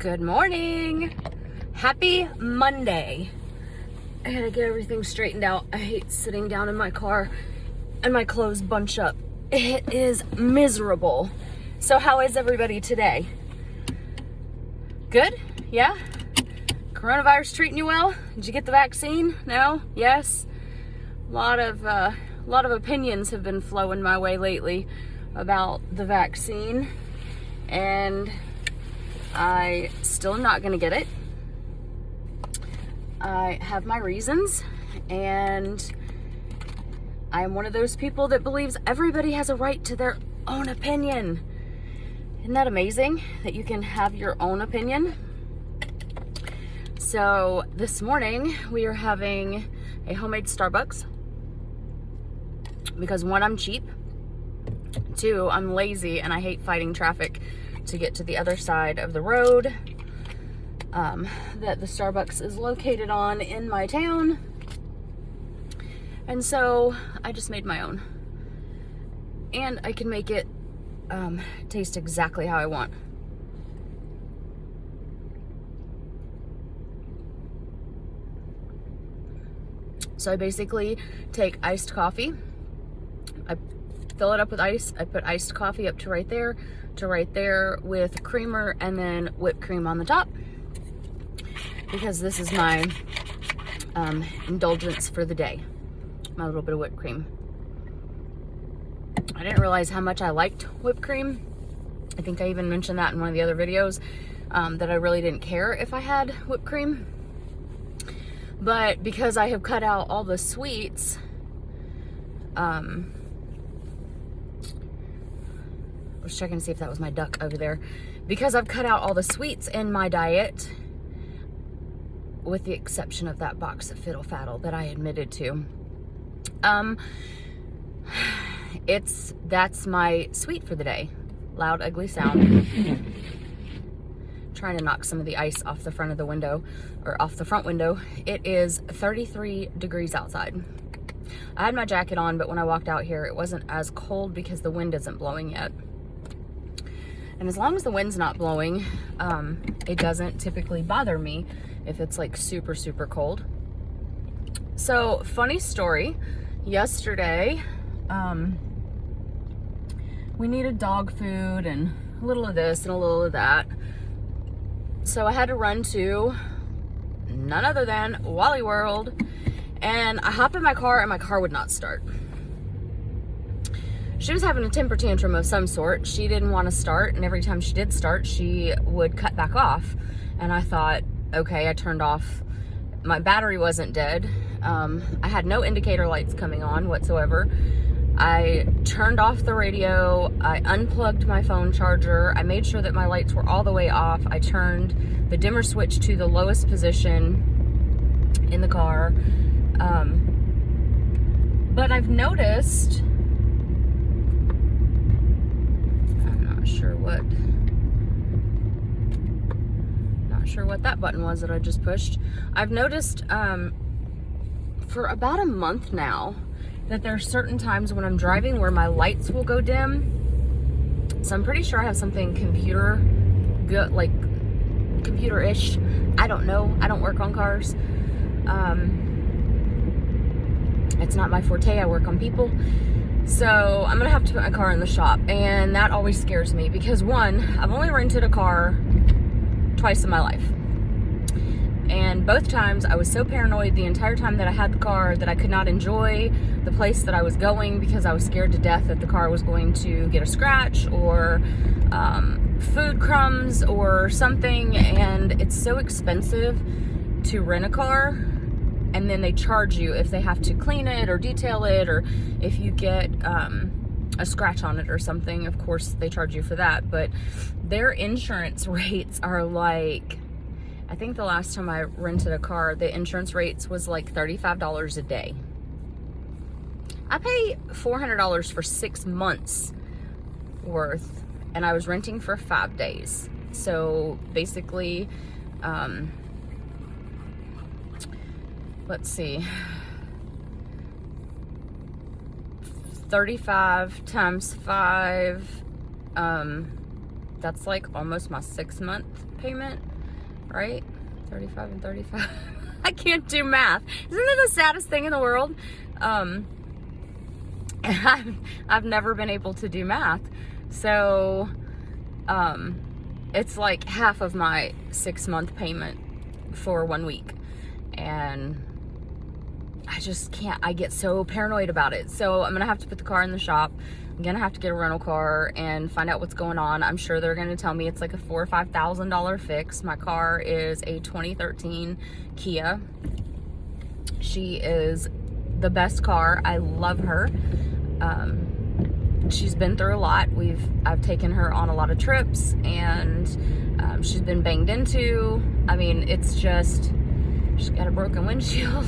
Good morning. Happy Monday. I gotta get everything straightened out. I hate sitting down in my car and my clothes bunch up. It is miserable. So how is everybody today? Good? Yeah? Coronavirus treating you well? Did you get the vaccine? No? Yes? A lot of opinions have been flowing my way lately about the vaccine, and I still am not going to get it. I have my reasons, and I am one of those people that believes everybody has a right to their own opinion. Isn't that amazing that you can have your own opinion? So this morning we are having a homemade Starbucks because one, I'm cheap. Two, I'm lazy and I hate fighting traffic to get to the other side of the road that the Starbucks is located on in my town. And so I just made my own. And I can make it taste exactly how I want. So I basically take iced coffee, I fill it up with ice, I put iced coffee up to right there with creamer, and then whipped cream on the top, because this is my indulgence for the day, my little bit of whipped cream. I didn't realize how much I liked whipped cream. I think I even mentioned that in one of the other videos, that I really didn't care if I had whipped cream. But because I have cut out all the sweets, I was checking to see if that was my duck over there. Because I've cut out all the sweets in my diet, with the exception of that box of Fiddle Faddle that I admitted to, that's my sweet for the day. Loud, ugly sound. Trying to knock some of the ice off the front of the window, or off the front window. It is 33 degrees outside. I had my jacket on, but when I walked out here, it wasn't as cold because the wind isn't blowing yet. And as long as the wind's not blowing, it doesn't typically bother me if it's like super, super cold. So, funny story. Yesterday, we needed dog food and a little of this and a little of that. So I had to run to none other than Wally World, and I hopped in my car and my car would not start. She was having a temper tantrum of some sort. She didn't want to start, and every time she did start, she would cut back off. And I thought, okay, I turned off. My battery wasn't dead. I had no indicator lights coming on whatsoever. I turned off the radio, I unplugged my phone charger, I made sure that my lights were all the way off, I turned the dimmer switch to the lowest position in the car. But I've noticed, I'm not sure what that button was that I just pushed. I've noticed for about a month now that there are certain times when I'm driving where my lights will go dim. So I'm pretty sure I have something computer-ish. I don't know. I don't work on cars. It's not my forte. I work on people. So I'm gonna have to put my car in the shop, and that always scares me because, one, I've only rented a car twice in my life. And both times I was so paranoid the entire time that I had the car that I could not enjoy the place that I was going because I was scared to death that the car was going to get a scratch or food crumbs or something. And it's so expensive to rent a car, and then they charge you if they have to clean it or detail it, or if you get a scratch on it or something. Of course they charge you for that, but their insurance rates are like, I think the last time I rented a car, the insurance rates was like $35 a day. I pay $400 for 6 months worth, and I was renting for 5 days. So basically, let's see, 35 times 5, that's like almost my 6-month payment. right? 35 and 35. I can't do math. Isn't it the saddest thing in the world? I've never been able to do math. So, it's like half of my 6-month payment for 1 week. And I just can't, I get so paranoid about it. So I'm gonna have to put the car in the shop. I'm gonna have to get a rental car and find out what's going on. I'm sure they're gonna tell me it's like a $4,000 or $5,000 fix. My car is a 2013 Kia. She is the best car. I love her. She's been through a lot. I've taken her on a lot of trips, and she's been banged into. I mean, it's just, she's got a broken windshield.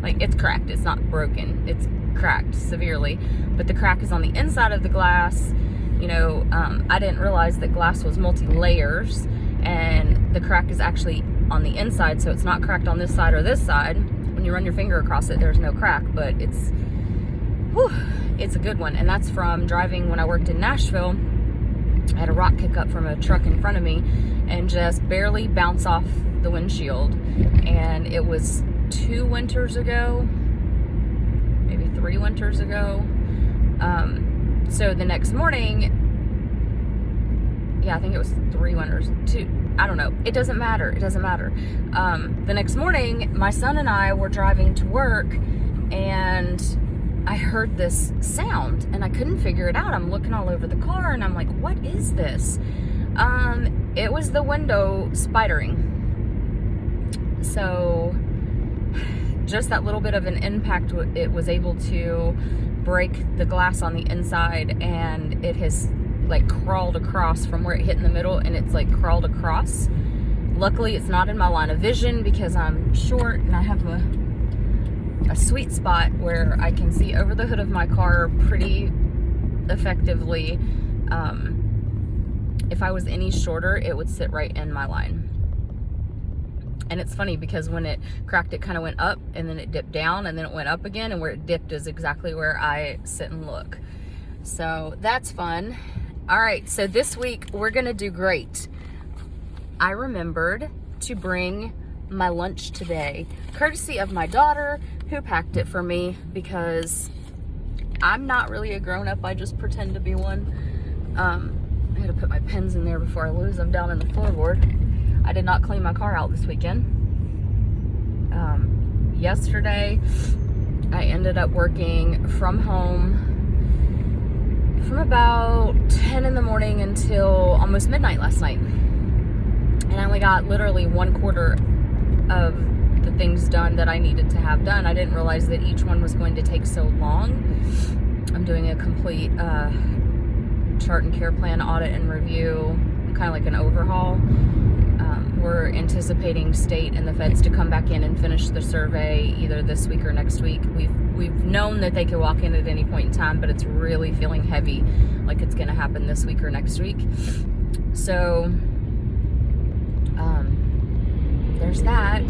Like, it's cracked. It's not broken. It's cracked severely. But the crack is on the inside of the glass. You know, I didn't realize that glass was multi-layers, and the crack is actually on the inside, so it's not cracked on this side or this side. When you run your finger across it, there's no crack, but it's a good one. And that's from driving when I worked in Nashville. I had a rock kick up from a truck in front of me and just barely bounce off the windshield. And it was 2 winters ago, maybe 3 winters ago. So the next morning, yeah, I think it was 3 winters, 2. I don't know. It doesn't matter. It doesn't matter. The next morning, my son and I were driving to work, and I heard this sound, and I couldn't figure it out. I'm looking all over the car, and I'm like, what is this? It was the window spidering. So just that little bit of an impact, it was able to break the glass on the inside, and it has like crawled across from where it hit in the middle, and it's like crawled across. Luckily, it's not in my line of vision because I'm short and I have a sweet spot where I can see over the hood of my car pretty effectively. If I was any shorter, it would sit right in my line. And it's funny because when it cracked, it kind of went up, and then it dipped down, and then it went up again, and where it dipped is exactly where I sit and look. So that's fun. All right, so this week we're gonna do great. I remembered to bring my lunch today, courtesy of my daughter, who packed it for me, because I'm not really a grown-up. I just pretend to be one. I gotta put my pens in there before I lose them down in the floorboard. I did not clean my car out this weekend. Yesterday, I ended up working from home from about 10 in the morning until almost midnight last night. And I only got literally 1/4 of the things done that I needed to have done. I didn't realize that each one was going to take so long. I'm doing a complete chart and care plan audit and review, kind of like an overhaul. We're anticipating state and the feds to come back in and finish the survey either this week or next week. We've known that they could walk in at any point in time, but it's really feeling heavy, like it's going to happen this week or next week. So there's that.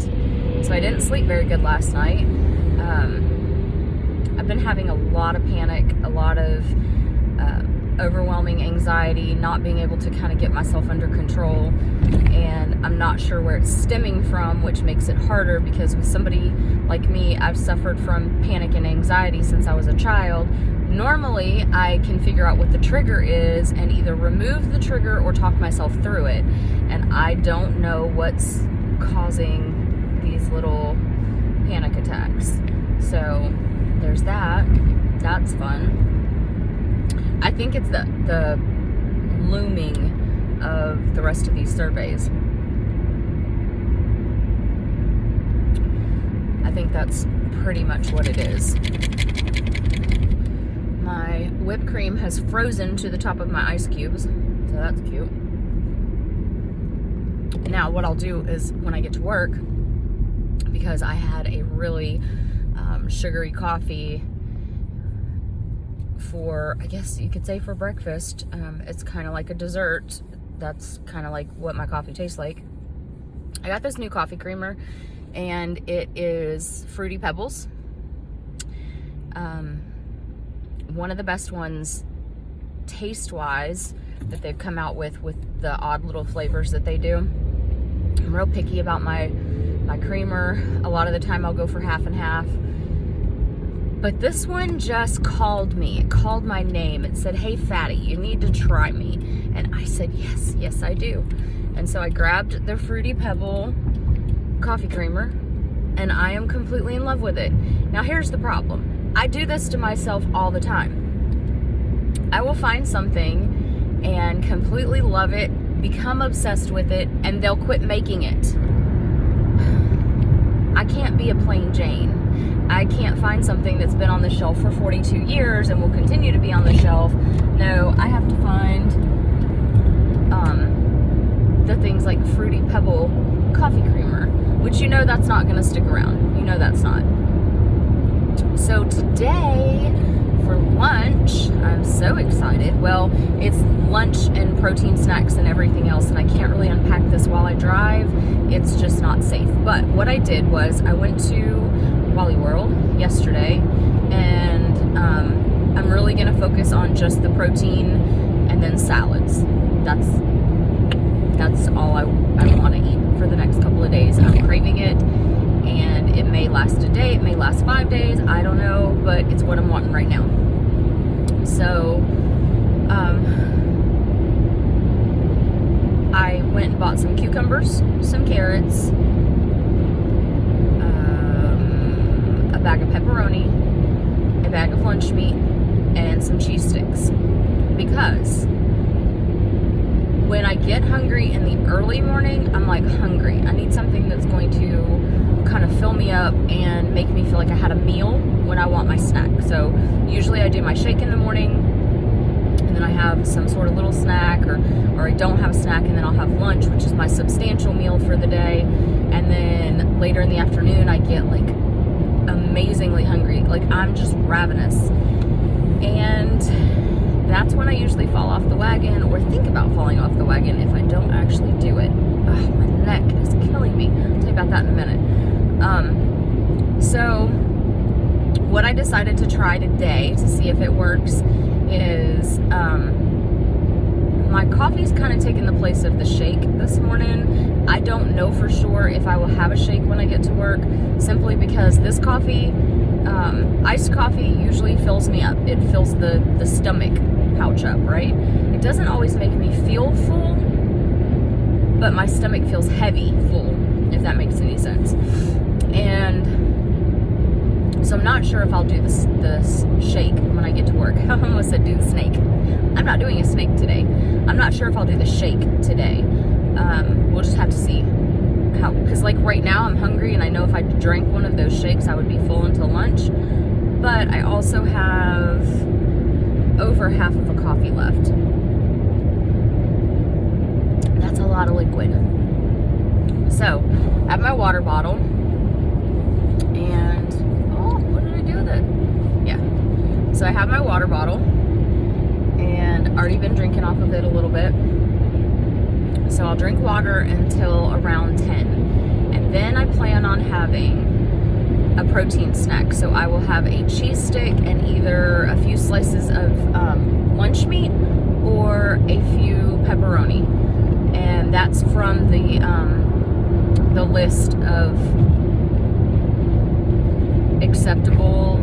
So I didn't sleep very good last night. I've been having a lot of panic, a lot of overwhelming anxiety, not being able to kind of get myself under control, and I'm not sure where it's stemming from, which makes it harder because with somebody like me, I've suffered from panic and anxiety since I was a child. Normally, I can figure out what the trigger is and either remove the trigger or talk myself through it, and I don't know what's causing these little panic attacks. So there's that. That's fun. I think it's the looming of the rest of these surveys. I think that's pretty much what it is. My whipped cream has frozen to the top of my ice cubes, so that's cute. Now what I'll do is when I get to work, because I had a really sugary coffee for, I guess you could say, for breakfast. It's kind of like a dessert. That's kind of like what my coffee tastes like. I got this new coffee creamer, and it is Fruity Pebbles. One of the best ones taste-wise that they've come out with the odd little flavors that they do. I'm real picky about my creamer. A lot of the time I'll go for half and half. But this one just called me. It called my name. It said, "Hey, fatty, you need to try me." And I said, yes, I do. And so I grabbed the Fruity Pebble coffee creamer, and I am completely in love with it. Now, here's the problem. I do this to myself all the time. I will find something and completely love it, become obsessed with it, and they'll quit making it. I can't be a plain Jane. I can't find something that's been on the shelf for 42 years and will continue to be on the shelf. No, I have to find the things like Fruity Pebble coffee creamer, which that's not going to stick around. That's not. So today for lunch, I'm so excited. Well, it's lunch and protein snacks and everything else, and I can't really unpack this while I drive. It's just not safe. But what I did was I went to Wally World yesterday, and I'm really going to focus on just the protein and then salads. That's all I want to eat for the next couple of days. I'm craving it, and it may last a day, it may last 5 days, I don't know, but it's what I'm wanting right now. So I went and bought some cucumbers, some carrots, a bag of pepperoni, a bag of lunch meat, and some cheese sticks. Because when I get hungry in the early morning, I'm like hungry. I need something that's going to kind of fill me up and make me feel like I had a meal when I want my snack. So usually I do my shake in the morning, and then I have some sort of little snack, or I don't have a snack, and then I'll have lunch, which is my substantial meal for the day. And then later in the afternoon, I get like amazingly hungry. Like I'm just ravenous. And that's when I usually fall off the wagon, or think about falling off the wagon if I don't actually do it. Oh, my neck is killing me. I'll tell you about that in a minute. So what I decided to try today to see if it works is my coffee's kind of taken the place of the shake this morning. I don't know for sure if I will have a shake when I get to work, simply because this coffee, iced coffee, usually fills me up. It fills the stomach pouch up, right? It doesn't always make me feel full, but my stomach feels heavy full, if that makes any sense. And so I'm not sure if I'll do this shake when I get to work. I almost said do the snake. I'm not doing a snake today. I'm not sure if I'll do the shake today. We'll just have to see how, because like right now I'm hungry, and I know if I drank one of those shakes I would be full until lunch, but I also have over half of a coffee left. That's a lot of liquid. So I have my water bottle, and what did I do with it? Yeah, so I have my water bottle, and already been drinking off of it a little bit. So I'll drink water until around 10, and then I plan on having a protein snack. So I will have a cheese stick and either a few slices of lunch meat or a few pepperoni, and that's from the list of acceptable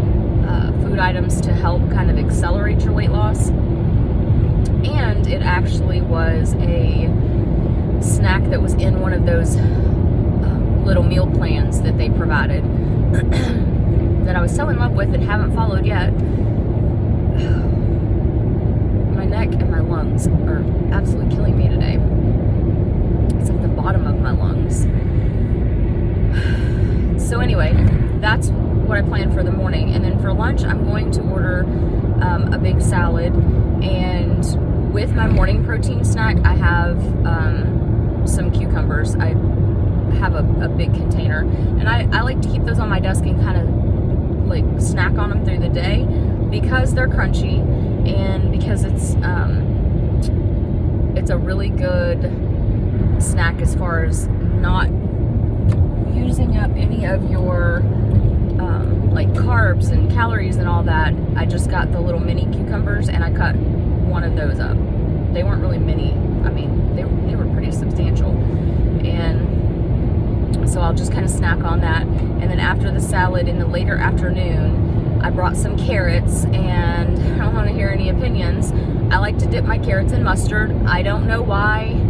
food items to help kind of accelerate your weight loss. And it actually was a snack that was in one of those little meal plans that they provided that I was so in love with and haven't followed yet. My neck and my lungs are absolutely killing me today. It's like the bottom of my lungs. So anyway, that's what I plan for the morning. And then for lunch, I'm going to order a big salad. And with my morning protein snack, I have some cucumbers. I have a big container, and I like to keep those on my desk and kind of like snack on them through the day, because they're crunchy, and because it's a really good snack as far as not using up any of your like carbs and calories and all that. I just got the little mini cucumbers, and I cut one of those up. They weren't really mini. I mean, they were pretty substantial, and I'll just kind of snack on that. And then after the salad in the later afternoon, I brought some carrots, and I don't want to hear any opinions. I like to dip my carrots in mustard. I don't know why.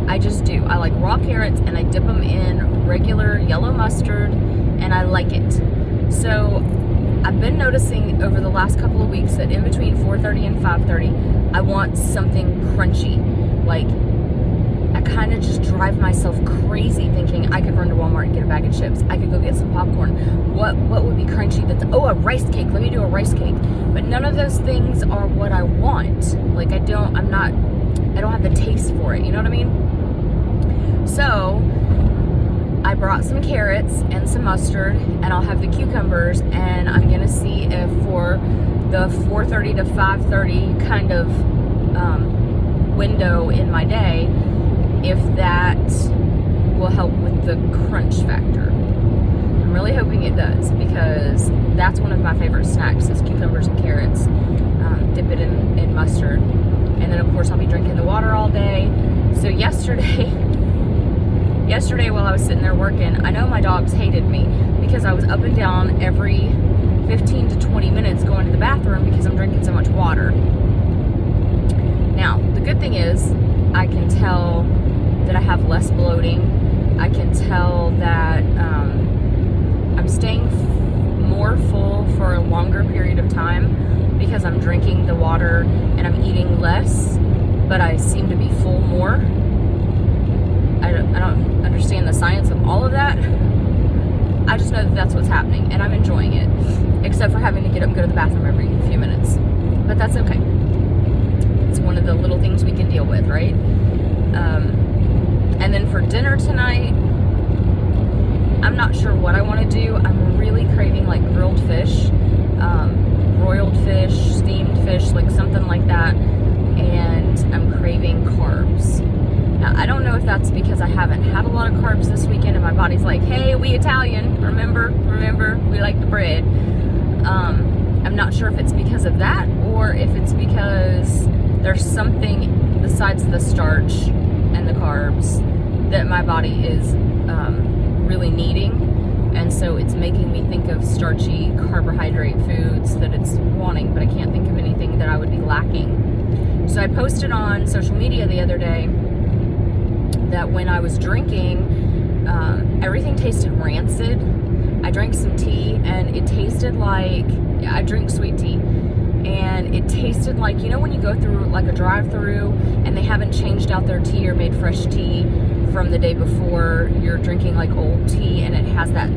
I just do. I like raw carrots, and I dip them in regular yellow mustard, and I like it. So I've been noticing over the last couple of weeks that in between 4:30 and 5:30, I want something crunchy. Like, I kind of just drive myself crazy thinking I could run to Walmart and get a bag of chips. I could go get some popcorn. What would be crunchy? A rice cake. Let me do a rice cake. But none of those things are what I want. Like, I don't have the taste for it. You know what I mean? So I brought some carrots and some mustard, and I'll have the cucumbers, and I'm gonna see if for the 4:30 to 5:30 kind of window in my day, if that will help with the crunch factor. I'm really hoping it does, because that's one of my favorite snacks is cucumbers and carrots. Dip it in mustard. And then of course I'll be drinking the water all day. So yesterday while I was sitting there working, I know my dogs hated me because I was up and down every 15 to 20 minutes going to the bathroom because I'm drinking so much water. Now, the good thing is I can tell that I have less bloating. I can tell that I'm staying more full for a longer period of time because I'm drinking the water and I'm eating less, but I seem to be full more. I don't understand the science of all of that. I just know that that's what's happening, and I'm enjoying it, except for having to get up and go to the bathroom every few minutes. But that's okay. It's one of the little things we can deal with, right? And then for dinner tonight, I'm not sure what I want to do. I'm really craving like grilled fish, broiled fish, steamed fish, like something like that. And I'm craving carbs. Now, I don't know if that's because I haven't had a lot of carbs this weekend and my body's like, hey, we Italian, remember, we like the bread. I'm not sure if it's because of that or if it's because there's something besides the starch and the carbs that my body is really needing. And so it's making me think of starchy carbohydrate foods that it's wanting, but I can't think of anything that I would be lacking. So I posted on social media the other day that when I was drinking, everything tasted rancid. I drank some tea and it tasted like, I drink sweet tea, and it tasted like, you know when you go through like a drive-through and they haven't changed out their tea or made fresh tea from the day before, you're drinking like old tea and it has that, I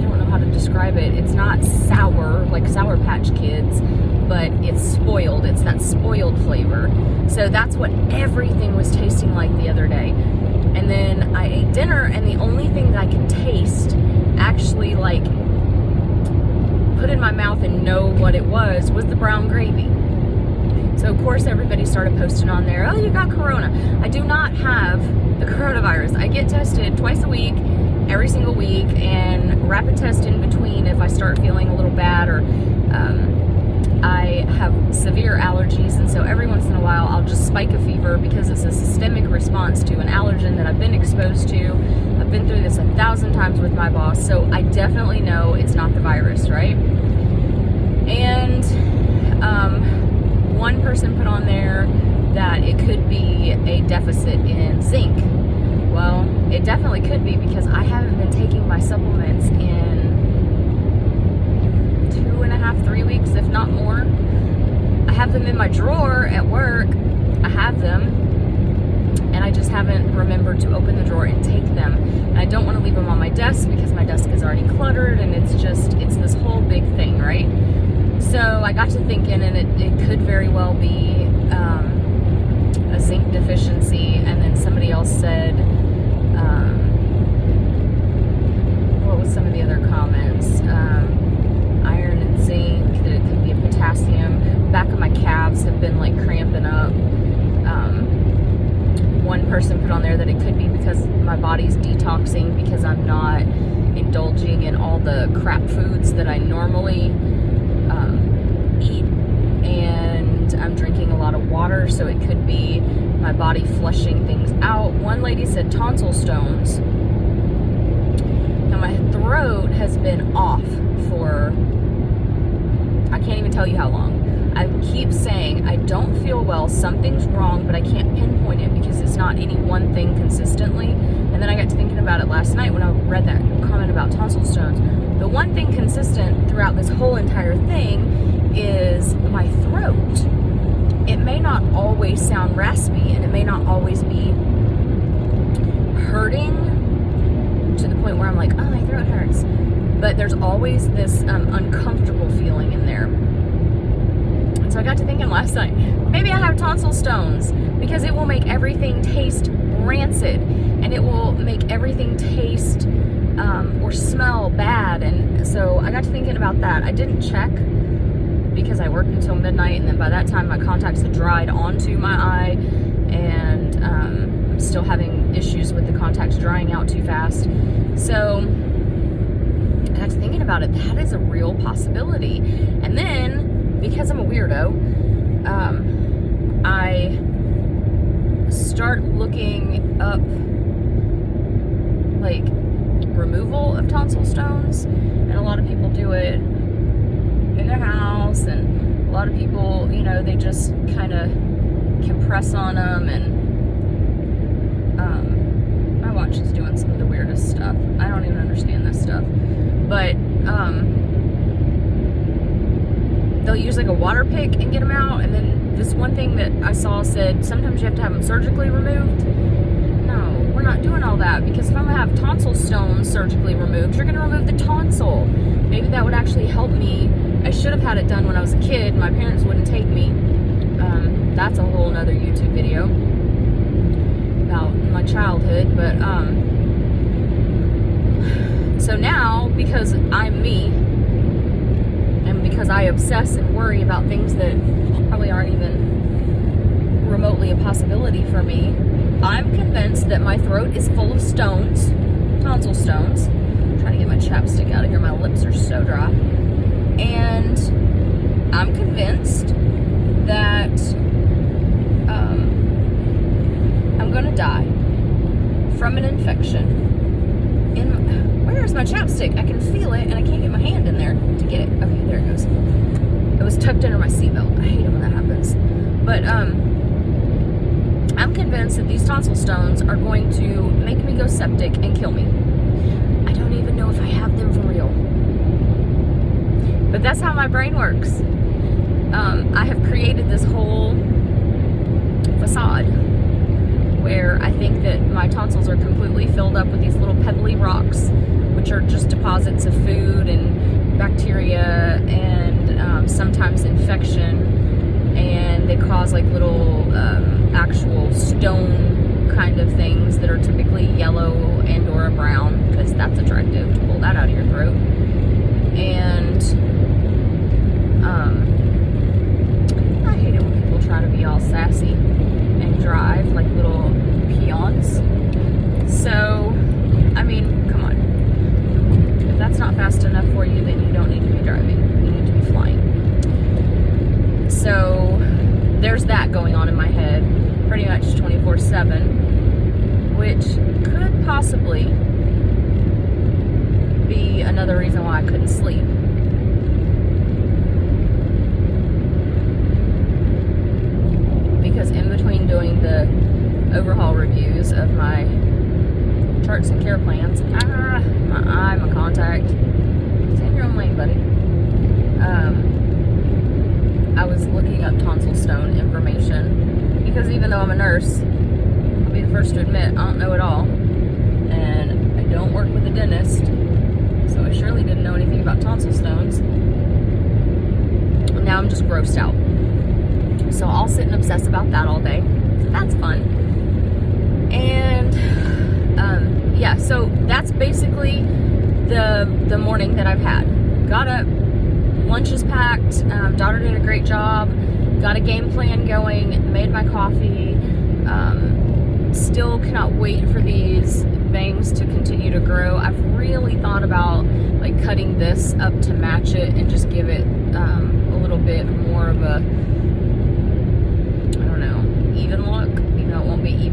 don't know how to describe it. It's not sour, like Sour Patch Kids, but it's spoiled. It's that spoiled flavor. So that's what everything was tasting like the other day. And then I ate dinner, and the only thing that I can taste, actually like put in my mouth and know what it was the brown gravy. So of course everybody started posting on there, oh, you got corona. I do not have the coronavirus. I get tested twice a week, every single week, and rapid test in between if I start feeling a little bad, or I have severe allergies, and so every once in a while I'll just spike a fever because it's a systemic response to an allergen that I've been exposed to. I've been through this 1,000 times with my boss, so I definitely know it's not the virus, right? And one person put on there that it could be a deficit in zinc. Well, it definitely could be because I haven't been taking my supplements in 2.5, 3 weeks, if not more. I have them in my drawer at work. I have them, and I just haven't remembered to open the drawer and take them. And I don't want to leave them on my desk because my desk is already cluttered, and it's this whole big thing, right? So I got to thinking, and it could very well be a zinc deficiency. And then somebody else said, what was some of the other comments? Iron and zinc, that it could be a potassium. Back of my calves have been like cramping up. One person put on there that it could be because my body's detoxing because I'm not indulging in all the crap foods that I normally eat, and I'm drinking a lot lot of water, so it could be my body flushing things out. One lady said tonsil stones. Now my throat has been off for, I can't even tell you how long. I keep saying I don't feel well, something's wrong, but I can't pinpoint it because it's not any one thing consistently. And then I got to thinking about it last night when I read that comment about tonsil stones. The one thing consistent throughout this whole entire thing is my throat. It may not always sound raspy, and it may not always be hurting to the point where I'm like, oh, my throat hurts. But there's always this uncomfortable feeling in there. So I got to thinking last night, maybe I have tonsil stones, because it will make everything taste rancid, and it will make everything taste or smell bad. And so I got to thinking about that. I didn't check because I worked until midnight, and then by that time my contacts had dried onto my eye, and I'm still having issues with the contacts drying out too fast. So I got to thinking about it. That is a real possibility. And then, because I'm a weirdo, I start looking up like removal of tonsil stones, and a lot of people do it in their house, and a lot of people, you know, they just kind of compress on them, and my watch is doing some of the weirdest stuff. I don't even understand this stuff, but they'll use like a water pick and get them out. And then this one thing that I saw said sometimes you have to have them surgically removed. No, we're not doing all that, because if I'm gonna have tonsil stones surgically removed, you're gonna remove the tonsil. Maybe that would actually help me. I should have had it done when I was a kid. My parents wouldn't take me. That's a whole nother YouTube video about my childhood. But so now, because I'm me, and because I obsess and worry about things that probably aren't even remotely a possibility for me, I'm convinced that my throat is full of stones, tonsil stones. I'm trying to get my chapstick out of here. My lips are so dry. And I'm convinced that I'm going to die from an infection. Where's my chapstick? I can feel it, and I can't get my hand in there to get it. Okay, there it goes. It was tucked under my seatbelt. I hate it when that happens. But I'm convinced that these tonsil stones are going to make me go septic and kill me. I don't even know if I have them for real. But that's how my brain works. I have created this whole facade where I think that my tonsils are completely filled up with these little pebbly rocks, which are just deposits of food and bacteria and sometimes infection, and they cause like little actual stone kind of things that are typically yellow and or a brown, because that's attractive to pull that out of your throat. And I hate it when people try to be all sassy and drive like little peons. So, I mean, come on. If that's not fast enough for you, then you don't need to be driving. You need to be flying. So, there's that going on in my head pretty much 24/7, which could possibly be another reason why I couldn't sleep. Because in between doing the overhaul reviews of my charts and care plans, my eye, my contact, stay in your own lane, buddy. I was looking up tonsil stone information, because even though I'm a nurse, I'll be the first to admit I don't know it all, and I don't work with a dentist, so I surely didn't know anything about tonsil stones. And now I'm just grossed out. So I'll sit and obsess about that all day. So that's fun. And yeah, so that's basically the morning that I've had. Got up, lunch is packed, daughter did a great job, got a game plan going, made my coffee, still cannot wait for these bangs to continue to grow. I've really thought about like cutting this up to match it and just give it a little bit more of a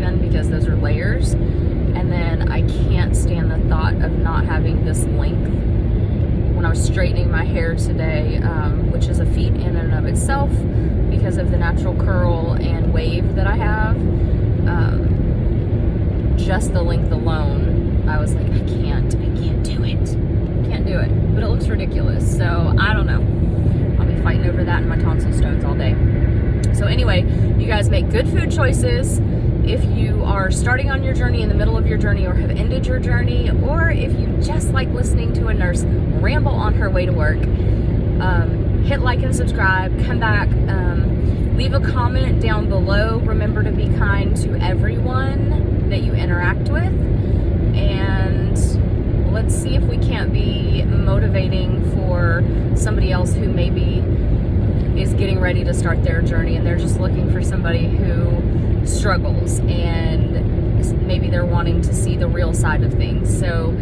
even, because those are layers. And then I can't stand the thought of not having this length. When I was straightening my hair today, which is a feat in and of itself because of the natural curl and wave that I have, just the length alone, I was like, I can't do it. Can't do it. But it looks ridiculous. So I don't know. I'll be fighting over that and my tonsil stones all day. So anyway, you guys make good food choices. If you are starting on your journey, in the middle of your journey, or have ended your journey, or if you just like listening to a nurse ramble on her way to work, hit like and subscribe, come back, leave a comment down below. Remember to be kind to everyone that you interact with, and let's see if we can't be motivating for somebody else who maybe is getting ready to start their journey and they're just looking for somebody who struggles, and maybe they're wanting to see the real side of things. So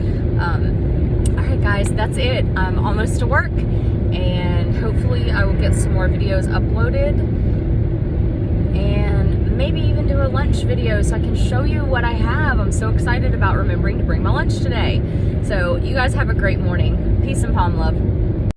alright guys, that's it. I'm almost to work, and hopefully I will get some more videos uploaded, and maybe even do a lunch video so I can show you what I have. I'm so excited about remembering to bring my lunch today. So you guys have a great morning. Peace and palm love.